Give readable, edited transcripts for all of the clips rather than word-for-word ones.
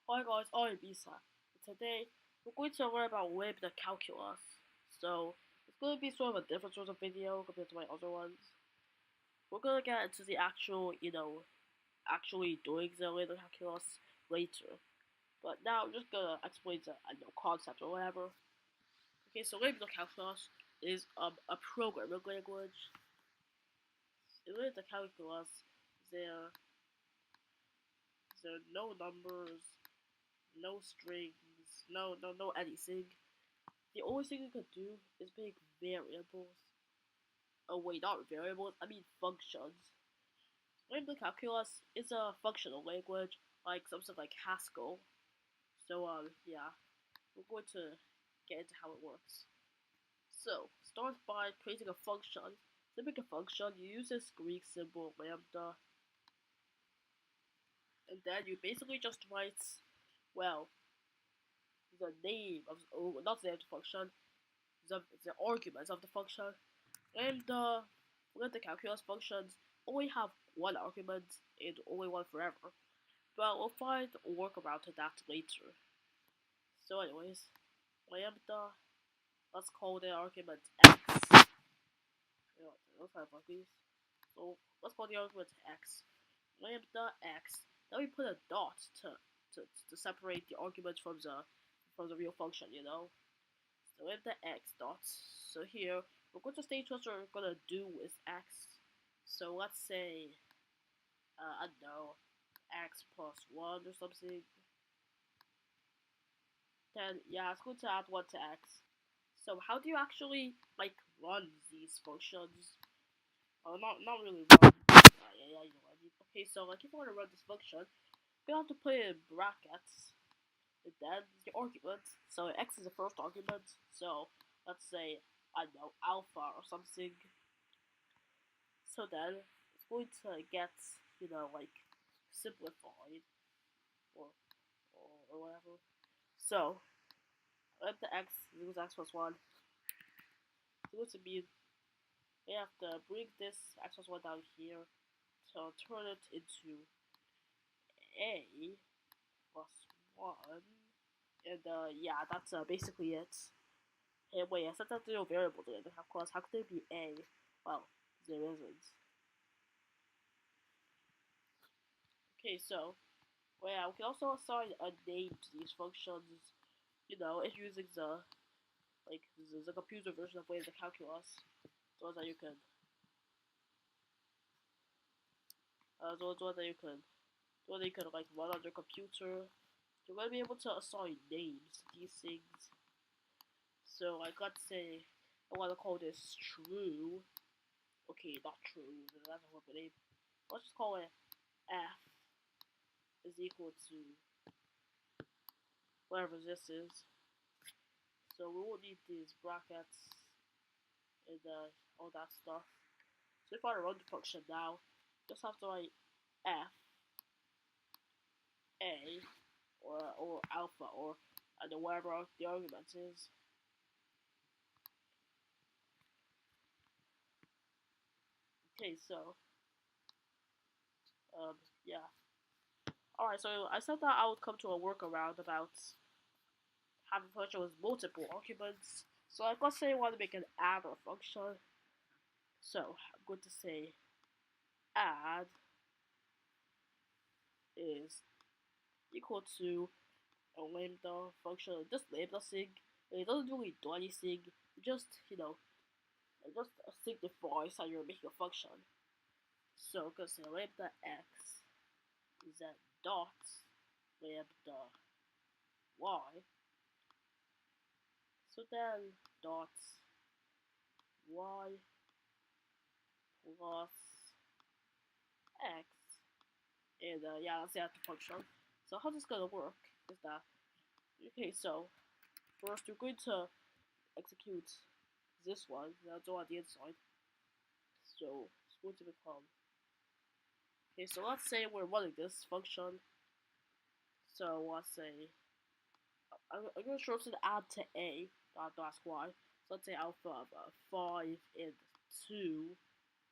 Hi guys, I'm Bisa. Today we're going to learn about Lambda calculus. So it's going to be sort of a different sort of video compared to my other ones. We're going to get into the actual, actually doing the Lambda calculus later. But now I'm just going to explain the concept or whatever. Okay, so Lambda calculus is a programming language. In Lambda calculus, there there are no numbers, no strings, no anything. The only thing you can do is make variables. Oh wait, not variables, I mean functions. Lambda calculus is a functional language, like something like Haskell. So yeah, we're going to get into how it works. So, start by creating a function. To make a function, you use this Greek symbol lambda, and then you basically just write, well, the name of, oh, not the name of the function, the arguments of the function. And let the calculus functions only have one argument and only one forever. But we'll find a workaround to that later. So anyways, lambda, let's call the argument x. Let's have like these. So let's call the argument x. Lambda x. Then we put a dot to separate the argument from the real function, you know. So lambda x dots. So here we're going to state what we're gonna do with x. So let's say I don't know, x plus 1 or something. Then yeah, it's going to add 1 to x. So how do you actually like run these functions? Oh, not really run. Yeah, you know what I mean. Okay, so like if you want to run this function, you have to put it in brackets, and then the argument. So x is the first argument. So let's say I don't know, alpha or something. So then it's going to get, like simplified or or whatever. So let the x equals x plus 1. So what's it mean? We have to bring this x plus 1 down here to turn it into a plus 1. And yeah, that's basically it. Hey, wait, I said that there are no variables in it. Of course, how could there be a? Well, there isn't. Okay, so, well, yeah, we can also assign a name to these functions. If using the computer version of the calculus, so that you can, so that you can, like run on your computer. You're gonna be able to assign names to these things. So, like, let's say I want to call this true. Okay, not true. That's a horrible name. Let's just call it f is equal to whatever this is. So we won't need these brackets and all that stuff. So if I want to run the function now, just have to write f a or alpha or whatever the argument is. Okay, so yeah. Alright, so I said that I would come to a workaround about having a function with multiple arguments. So like let's say I want to make an adder function. So I'm going to say add is equal to a lambda function, just lambda sig. It doesn't really do anything. It just signifies how you're making a function. So I'm gonna say lambda x is at dot lambda y. So then dot y plus x, and yeah, that's the actual function. So how this is gonna work is that, okay, so first you're going to execute this one, that's all on the inside. So it's going to become, okay, so let's say we're running this function. So let's say I'm going to show to add to a dot y. So let's say alpha of 5 and 2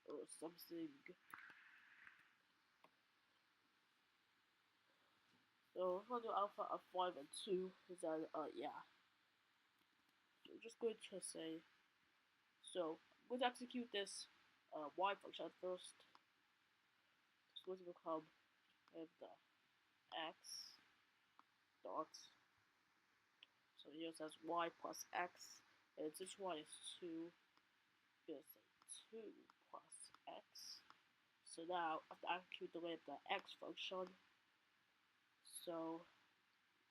or something. So if I do alpha of 5 and 2, then yeah. So we're just going to say, so I'm going to execute this y function first. It's going to become the x dot. So here it says y plus x, and this one is 2. We're going to say 2 plus x. So now I have to execute the lambda x function. So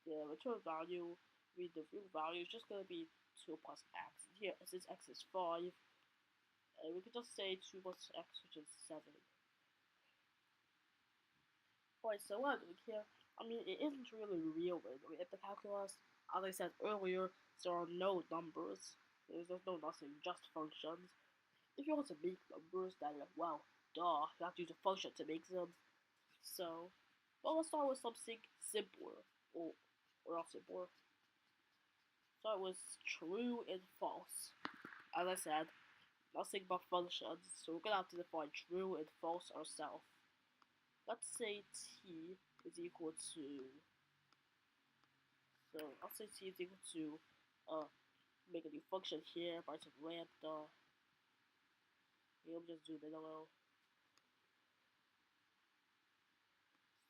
the return value, the real value is just going to be 2 plus x. Here, since x is 5, we could just say 2 plus x, which is 7. Alright, so what I'm doing here, I mean, it isn't really real when at the calculus. As I said earlier, there are no numbers. There's no nothing, just functions. If you want to make numbers, then, well, duh, you have to use a function to make them. So, well, let's start with something simpler, or not simpler. Start with true and false. As I said, nothing but functions, so we're gonna have to define true and false ourselves. Let's say t is equal to, so let's say t is equal to, make a new function here by some lambda. Maybe I'm just zoom in a little.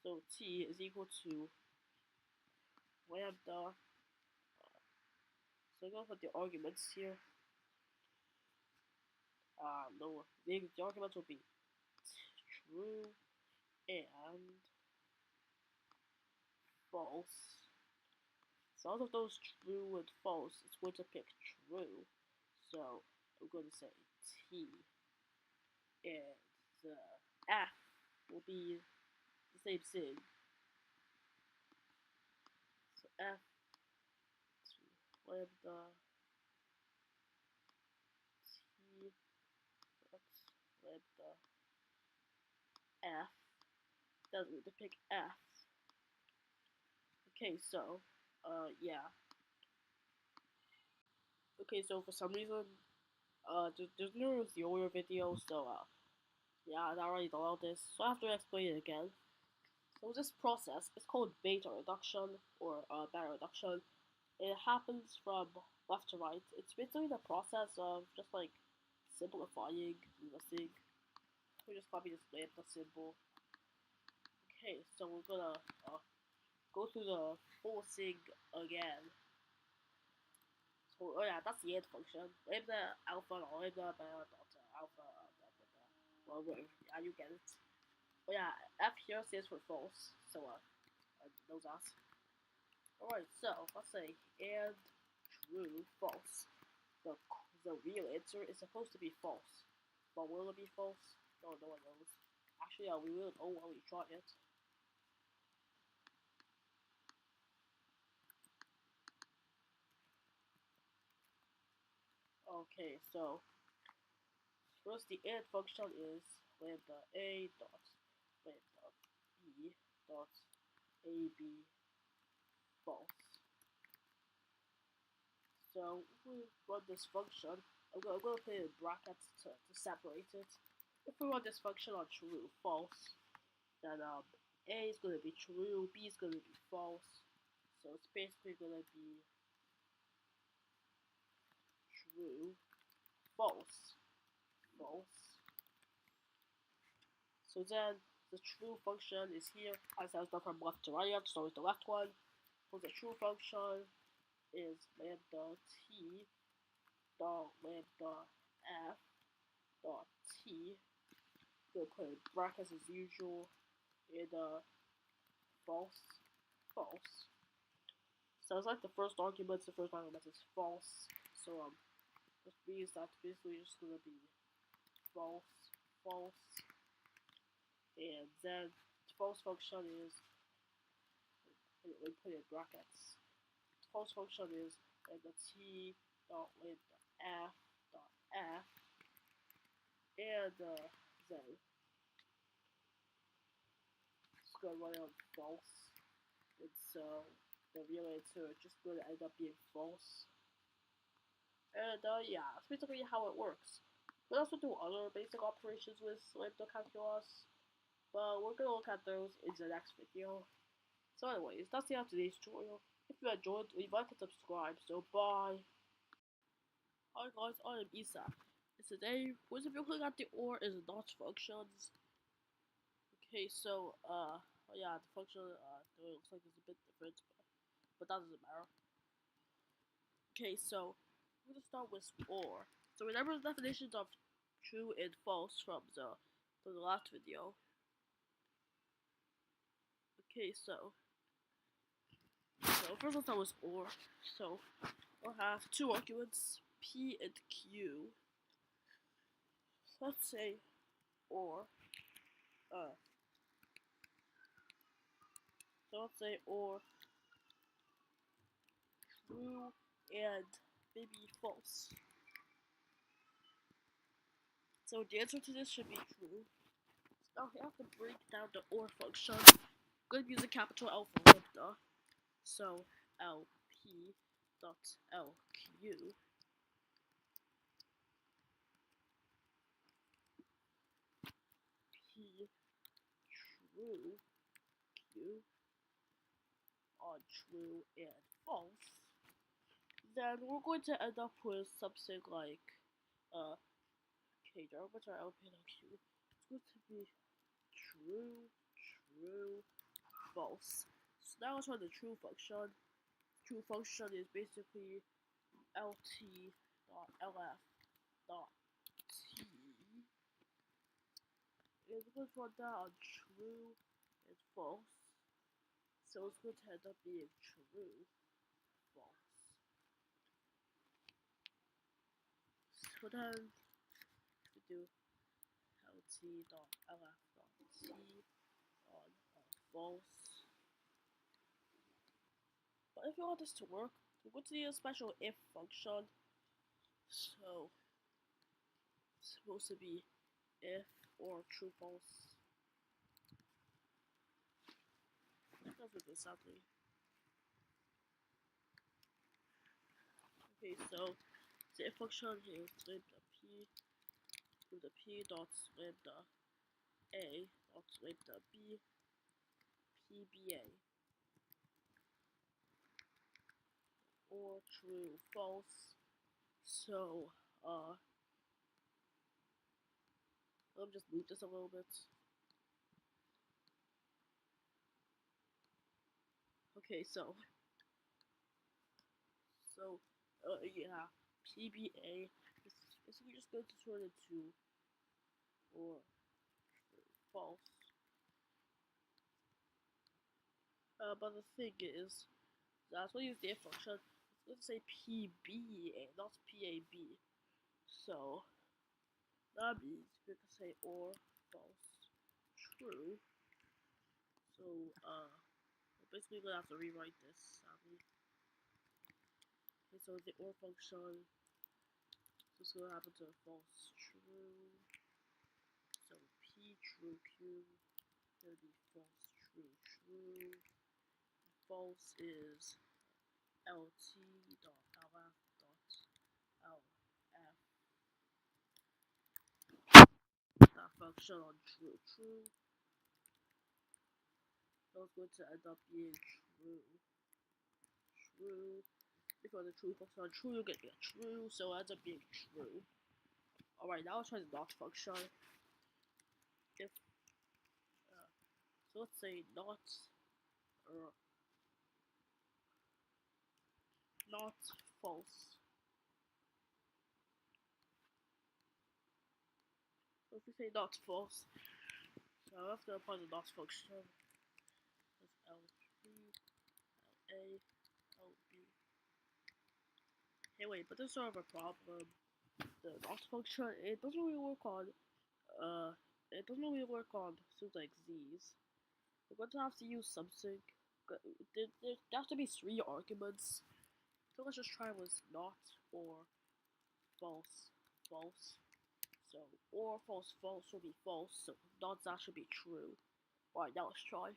So t is equal to lambda. So I'm gonna put the arguments here. No, the arguments will be true and false. So out of those true and false, it's going to pick true. So I'm going to say t, and the f will be the same thing. So f lambda t, that's lambda f. Then we're going to pick f. Okay, so yeah. Okay, so for some reason, there's no earlier video, so yeah, I already know this, so I have to explain it again. So this process is called beta reduction or beta reduction. It happens from left to right. It's basically the process of just like simplifying the thing. We just copy this lambda symbol. Okay, so we're gonna go through the full thing again. So, oh yeah, that's the end function. Lambda alpha lambda beta dot alpha well, yeah, you get it. Oh yeah, F here stands for false. So those us. Alright, so let's say and true false. The real answer is supposed to be false. But will it be false? No, no one knows. Actually, we will know when we try it. Okay, so first the and function is lambda a dot lambda b dot ab false. So if we run this function, I'm gonna put it in brackets to separate it. If we run this function on true, false, then A is gonna be true, B is gonna be false. So it's basically gonna be true, false, false. So then the true function is here, as I was done from left to right, so it's the left one. So the true function is lambda t dot lambda f dot t. Gonna put in brackets as usual, and false, false. So it's like the first argument is false. So which means that basically just gonna be false, false, and then the false function is we put in brackets. The false function is lambda t dot lambda f dot f, and then it's gonna run on false, and so the real answer is just gonna end up being false. And yeah, that's basically how it works. We also do other basic operations with lambda calculus, but we're gonna look at those in the next video. So anyways, that's the end of today's tutorial. If you enjoyed, leave a like and subscribe. So bye. Hi guys, I am Isa. And today, we're looking at the OR is not functions. Okay, so yeah, the function it looks like it's a bit different, but that doesn't matter. Okay, so we're gonna start with OR. So remember the definitions of true and false from the last video. Okay, so first let's start with OR. So we'll have two arguments, P and Q. So let's say OR so let's say OR true and maybe false. So the answer to this should be true. So now we have to break down the OR function. I'm going to use a capital L for lambda. So LP dot LQ P true Q on true and false. Then we're going to end up with something like okay, what's our LP and LQ? It's going to be true, true, false. So now let's run the true function. True function is basically LT dot LF dot T. It's going to run that on true and false. So it's going to end up being true, false. So then we do LT dot LF dot T on false. But if you want this to work, we're going to need a special if function. So it's supposed to be if or true false. That's what this something. Okay, so the if function is lambda p to the p dot lambda a dot lambda b pba or true false. So let me just move this a little bit. Okay, so yeah, PBA is basically just going to turn into or false. But the thing is, that's when you use the if function, it's going to say PBA, not PAB. So that means you're going to say or false true. So we're basically gonna have to rewrite this, sadly. Okay, so the or function is gonna happen to false true. So P true Q gonna be false true true. False is LT dot LF dot LF. That function on true true. So it's going to end up being true. True. If you want the true function on true, you're gonna get true, so it ends up being true. Alright, now let's try the not function. If so let's say not false. So if we say not false, so I have to apply the not function. That's L3, LA, LB. Hey wait, but there's sort of a problem. The not function, it doesn't really work on things like Z's. We're going to have to use something. There has to be 3 arguments. So let's just try with not or false, false. So or false, false will be false. So not that should be true. Alright, now let's try.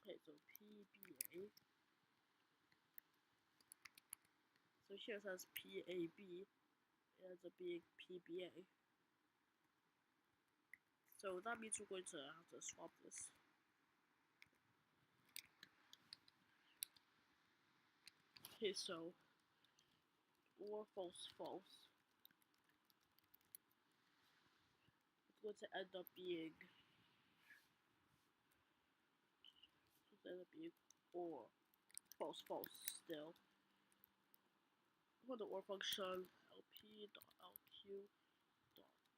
Okay, so PBA. So here it says PAB. It ends up being PBA. So that means we're going to have to swap this. Okay, so or false false. It's going to end up being or false false still. For the or function lp.lq dot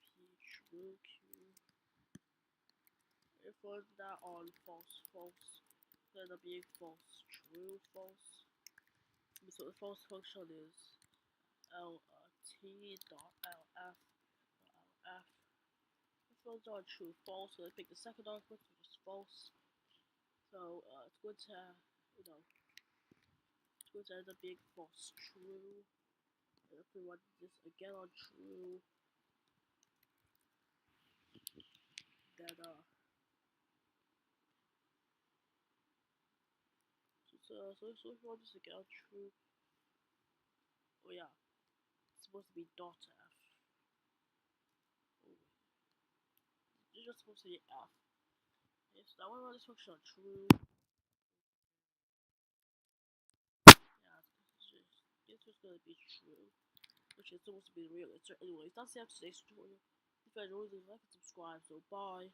p true q. If we run that on false false, then it'll be false true false. So the false function is lt dot lf dot lf. If those are true false, so I pick the second argument, which is false. So it's going to, it's going to end up being false true. And if we run this again on true, then so if we run this again on true, oh yeah, it's supposed to be dot f. Oh, it's just supposed to be f. Okay, so now we run this function on true. Yeah, it's just gonna be true, which is supposed to be the real answer. Anyways, that's the end of today's tutorial. If you enjoyed, leave a like and subscribe. So bye.